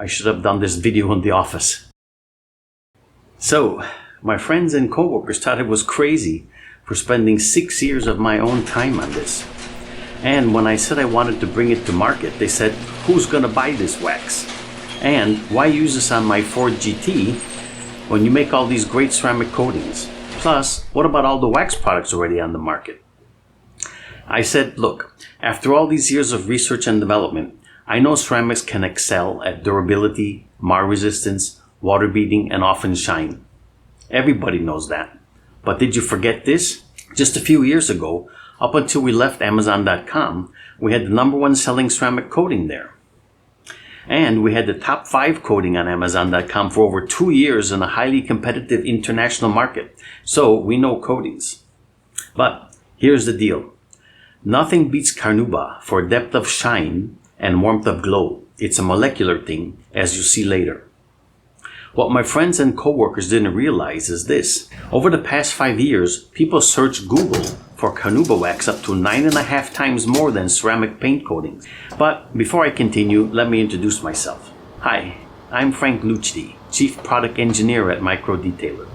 I should have done this video in the office. So, my friends and coworkers thought it was crazy for spending 6 years of my own time on this. And when I said I wanted to bring it to market, they said, who's gonna buy this wax? And why use this on my Ford GT when you make all these great ceramic coatings? Plus, what about all the wax products already on the market? I said, look, after all these years of research and development, I know ceramics can excel at durability, mar resistance, water beading, and often shine. Everybody knows that. But did you forget this? Just a few years ago, up until we left Amazon.com, we had the #1 selling ceramic coating there. And we had the top 5 coating on Amazon.com for over 2 years in a highly competitive international market. So we know coatings. But here's the deal. Nothing beats Carnauba for depth of shine and warmth of glow. It's a molecular thing, as you'll see later. What my friends and coworkers didn't realize is this. Over the past 5 years, people search Google for Carnauba wax up to 9.5 times more than ceramic paint coatings. But before I continue, let me introduce myself. Hi, I'm Frank Lucidi, Chief Product Engineer at Micro Detailer.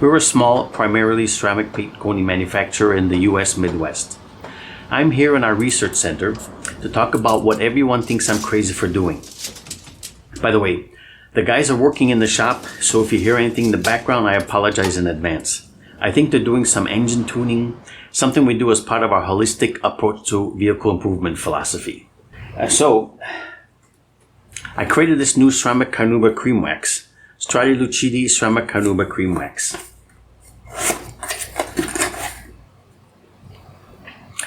We're a small, primarily ceramic paint coating manufacturer in the US Midwest. I'm here in our research center to talk about what everyone thinks I'm crazy for doing. By the way, the guys are working in the shop, so if you hear anything in the background, I apologize in advance. I think they're doing some engine tuning, something we do as part of our holistic approach to vehicle improvement philosophy. So, I created this new Ceramic-Carnauba cream wax, Strati Lucidi Ceramic-Carnauba cream wax.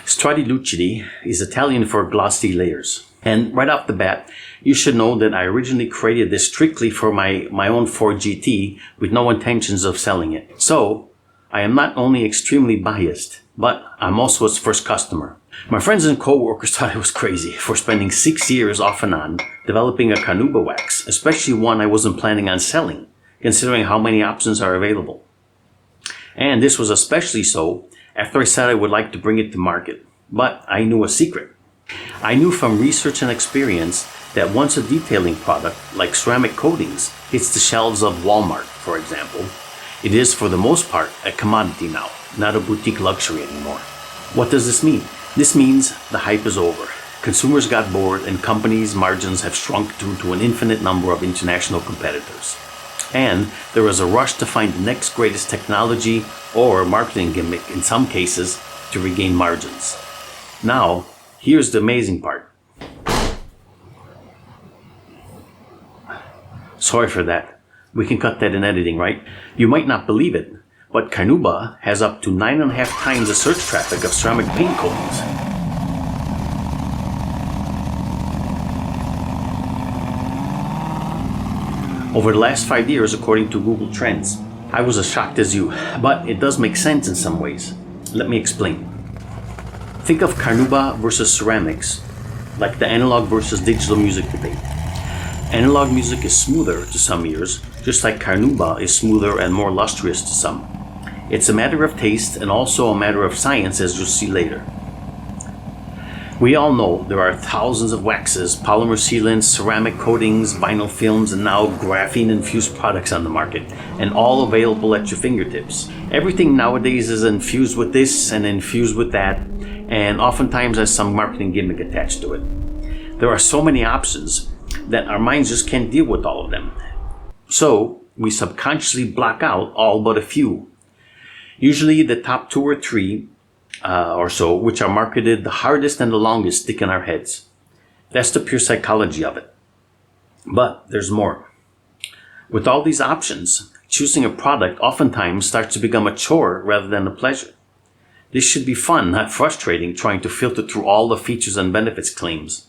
Strati Lucidi is Italian for glossy layers. And right off the bat, you should know that I originally created this strictly for my own Ford GT with no intentions of selling it. So, I am not only extremely biased, but I'm also its first customer. My friends and co-workers thought I was crazy for spending 6 years off and on developing a Carnauba wax, especially one I wasn't planning on selling, considering how many options are available. And this was especially so after I said I would like to bring it to market. But I knew a secret. I knew from research and experience that once a detailing product, like ceramic coatings, hits the shelves of Walmart, for example, it is for the most part a commodity now, not a boutique luxury anymore. What does this mean? This means the hype is over. Consumers got bored and companies' margins have shrunk due to an infinite number of international competitors. And there is a rush to find the next greatest technology or marketing gimmick in some cases to regain margins. Now, here's the amazing part. Sorry for that. We can cut that in editing, right? You might not believe it, but Carnauba has up to 9.5 times the search traffic of ceramic paint coatings. Over the last 5 years, according to Google Trends, I was as shocked as you, but it does make sense in some ways. Let me explain. Think of Carnauba versus ceramics, like the analog versus digital music debate. Analog music is smoother to some ears, just like Carnauba is smoother and more lustrous to some. It's a matter of taste and also a matter of science, as you'll see later. We all know there are thousands of waxes, polymer sealants, ceramic coatings, vinyl films, and now graphene-infused products on the market, and all available at your fingertips. Everything nowadays is infused with this and infused with that, and oftentimes has some marketing gimmick attached to it. There are so many options that our minds just can't deal with all of them. So we subconsciously block out all but a few. Usually the top 2 or 3 or so, which are marketed the hardest and the longest, stick in our heads. That's the pure psychology of it. But there's more. With all these options, choosing a product oftentimes starts to become a chore rather than a pleasure. This should be fun, not frustrating, trying to filter through all the features and benefits claims.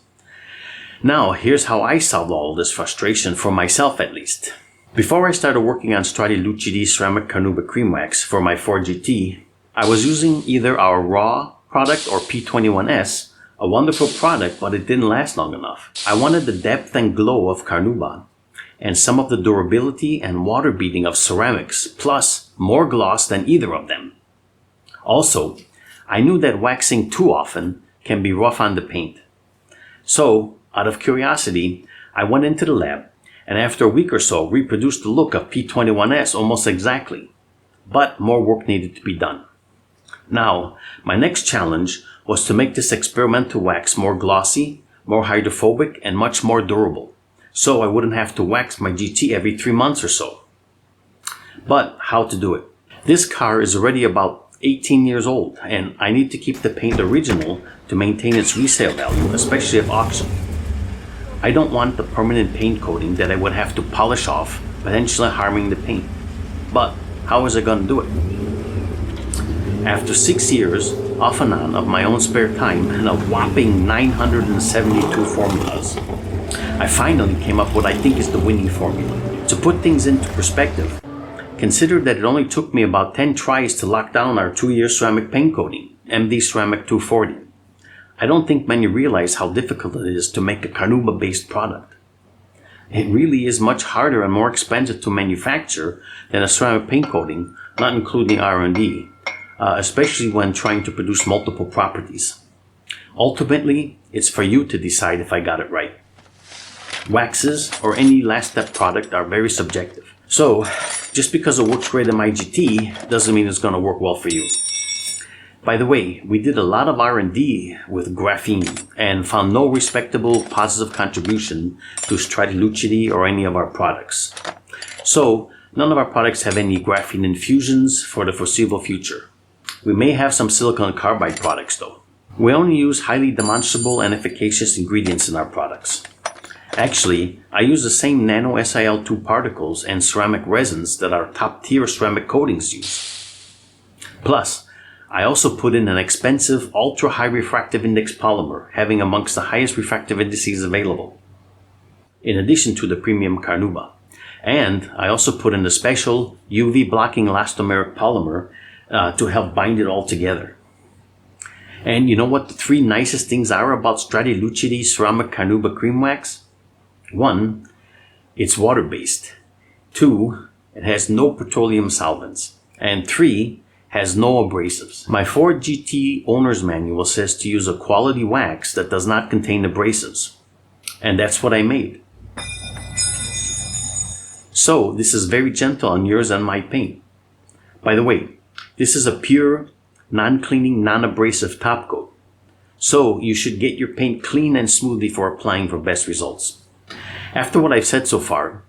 Now, here's how I solved all this frustration, for myself at least. Before I started working on Strati Lucidi Ceramic-Carnauba cream wax for my Ford GT, I was using either our raw product or P21S, a wonderful product, but it didn't last long enough. I wanted the depth and glow of Carnauba and some of the durability and water beading of ceramics, plus more gloss than either of them. Also, I knew that waxing too often can be rough on the paint. So, out of curiosity, I went into the lab and after a week or so reproduced the look of P21S almost exactly. But more work needed to be done. Now, my next challenge was to make this experimental wax more glossy, more hydrophobic, and much more durable, so I wouldn't have to wax my GT every 3 months or so. But how to do it? This car is already about 18 years old, and I need to keep the paint original to maintain its resale value, especially if auctioned. I don't want the permanent paint coating that I would have to polish off, potentially harming the paint. But how was I going to do it? After 6 years, off and on, of my own spare time and a whopping 972 formulas, I finally came up with what I think is the winning formula. To put things into perspective, consider that it only took me about 10 tries to lock down our 2-year ceramic paint coating, MD Ceramic 240. I don't think many realize how difficult it is to make a Carnauba-based product. It really is much harder and more expensive to manufacture than a ceramic paint coating, not including R&D, especially when trying to produce multiple properties. Ultimately, it's for you to decide if I got it right. Waxes or any last step product are very subjective. So, just because it works great in my GT doesn't mean it's going to work well for you. By the way, we did a lot of R&D with graphene and found no respectable positive contribution to Strati Lucidi or any of our products. So, none of our products have any graphene infusions for the foreseeable future. We may have some silicon carbide products though. We only use highly demonstrable and efficacious ingredients in our products. Actually, I use the same nano SiL2 particles and ceramic resins that our top-tier ceramic coatings use. Plus, I also put in an expensive ultra-high refractive index polymer having amongst the highest refractive indices available, in addition to the premium Carnauba. And I also put in a special UV blocking elastomeric polymer to help bind it all together. And you know what the 3 nicest things are about Strati Lucidi Ceramic-Carnauba cream wax? 1, it's water-based. 2, it has no petroleum solvents. And 3, has no abrasives. My Ford GT owner's manual says to use a quality wax that does not contain abrasives. And that's what I made. So this is very gentle on yours and my paint. By the way, this is a pure, non-cleaning, non-abrasive top coat. So you should get your paint clean and smooth before applying for best results. After what I've said so far,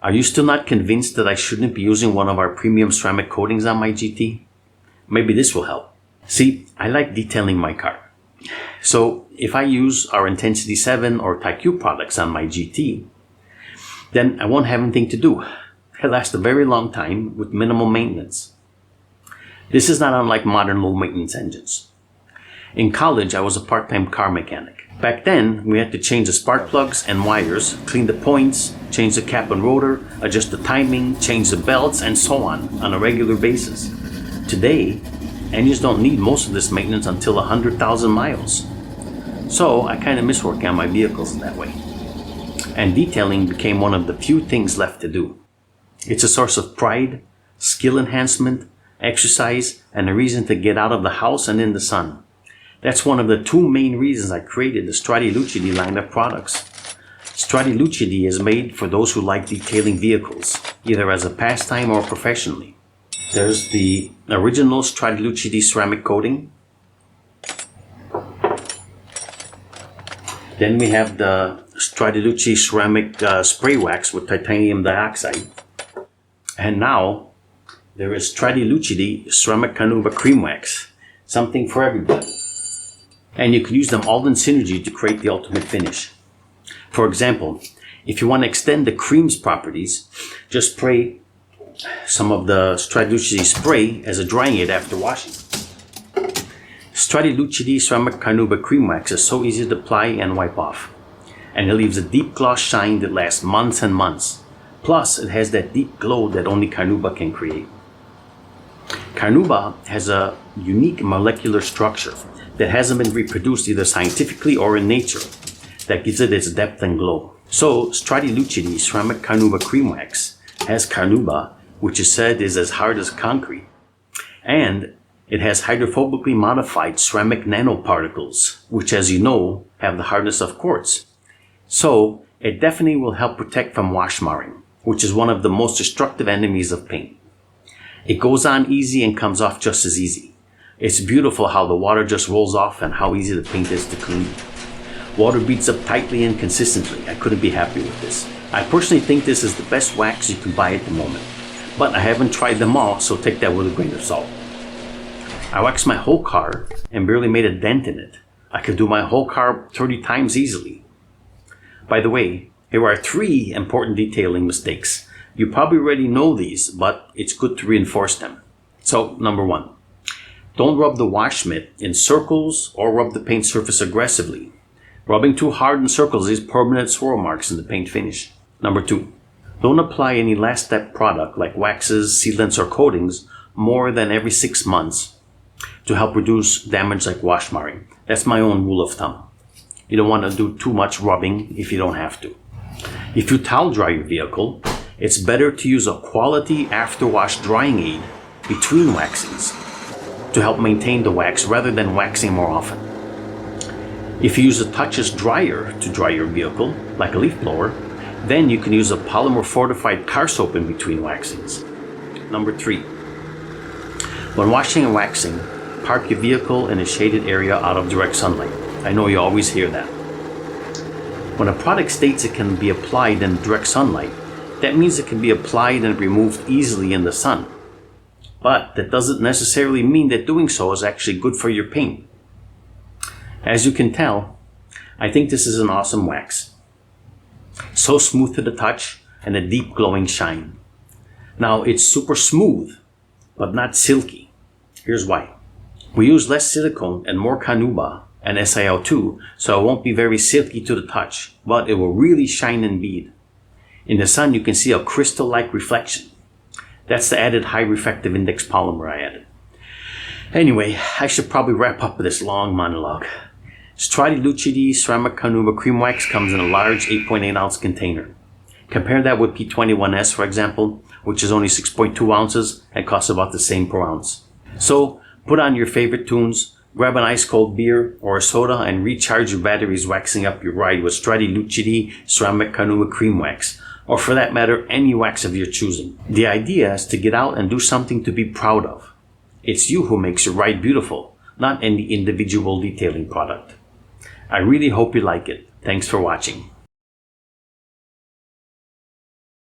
are you still not convinced that I shouldn't be using one of our premium ceramic coatings on my GT? Maybe this will help. See, I like detailing my car. So if I use our Intensity 7 or TyQ products on my GT, then I won't have anything to do. It'll last a very long time with minimal maintenance. This is not unlike modern low-maintenance engines. In college, I was a part-time car mechanic. Back then, we had to change the spark plugs and wires, clean the points, change the cap and rotor, adjust the timing, change the belts, and so on a regular basis. Today, engines don't need most of this maintenance until 100,000 miles. So I kind of miss working on my vehicles in that way. And detailing became one of the few things left to do. It's a source of pride, skill enhancement, exercise, and a reason to get out of the house and in the sun. That's one of the 2 main reasons I created the Strati Lucidi line of products. Strati Lucidi is made for those who like detailing vehicles, either as a pastime or professionally. There's the original Strati Lucidi ceramic coating. Then we have the Strati Lucidi ceramic spray wax with titanium dioxide. And now there is Strati Lucidi Ceramic-Carnauba cream wax, something for everybody. And you can use them all in synergy to create the ultimate finish. For example, if you want to extend the cream's properties, just spray some of the Strati Lucidi spray as a drying aid after washing. Strati Lucidi Ceramic-Carnauba cream wax is so easy to apply and wipe off. And it leaves a deep gloss shine that lasts months and months. Plus, it has that deep glow that only Carnauba can create. Carnauba has a unique molecular structure that hasn't been reproduced either scientifically or in nature that gives it its depth and glow. So, Strati Lucidi Ceramic-Carnauba cream wax has Carnauba, which is said is as hard as concrete, and it has hydrophobically modified ceramic nanoparticles, which, as you know, have the hardness of quartz. So, it definitely will help protect from wash marring, which is one of the most destructive enemies of paint. It goes on easy and comes off just as easy. It's beautiful how the water just rolls off and how easy the paint is to clean. Water beads up tightly and consistently. I couldn't be happy with this. I personally think this is the best wax you can buy at the moment, but I haven't tried them all, so take that with a grain of salt. I waxed my whole car and barely made a dent in it. I could do my whole car 30 times easily. By the way, here are 3 important detailing mistakes. You probably already know these, but it's good to reinforce them. So, number 1, don't rub the wash mitt in circles or rub the paint surface aggressively. Rubbing too hard in circles leaves permanent swirl marks in the paint finish. Number 2, don't apply any last step product like waxes, sealants, or coatings more than every 6 months to help reduce damage like wash marring. That's my own rule of thumb. You don't want to do too much rubbing if you don't have to. If you towel dry your vehicle, it's better to use a quality after-wash drying aid between waxings to help maintain the wax rather than waxing more often. If you use a touchless dryer to dry your vehicle, like a leaf blower, then you can use a polymer fortified car soap in between waxings. Number 3, when washing and waxing, park your vehicle in a shaded area out of direct sunlight. I know you always hear that. When a product states it can be applied in direct sunlight, that means it can be applied and removed easily in the sun. But that doesn't necessarily mean that doing so is actually good for your paint. As you can tell, I think this is an awesome wax. So smooth to the touch and a deep glowing shine. Now it's super smooth, but not silky. Here's why. We use less silicone and more Carnauba and SiO2, so it won't be very silky to the touch, but it will really shine and bead. In the sun, you can see a crystal-like reflection. That's the added high refractive index polymer I added. Anyway, I should probably wrap up with this long monologue. Strati Lucidi Ceramic-Carnauba cream wax comes in a large 8.8 ounce container. Compare that with P21S, for example, which is only 6.2 ounces and costs about the same per ounce. So, put on your favorite tunes, grab an ice cold beer or a soda, and recharge your batteries waxing up your ride with Strati Lucidi Ceramic-Carnauba cream wax, or for that matter, any wax of your choosing. The idea is to get out and do something to be proud of. It's you who makes your ride beautiful, not any individual detailing product. I really hope you like it. Thanks for watching.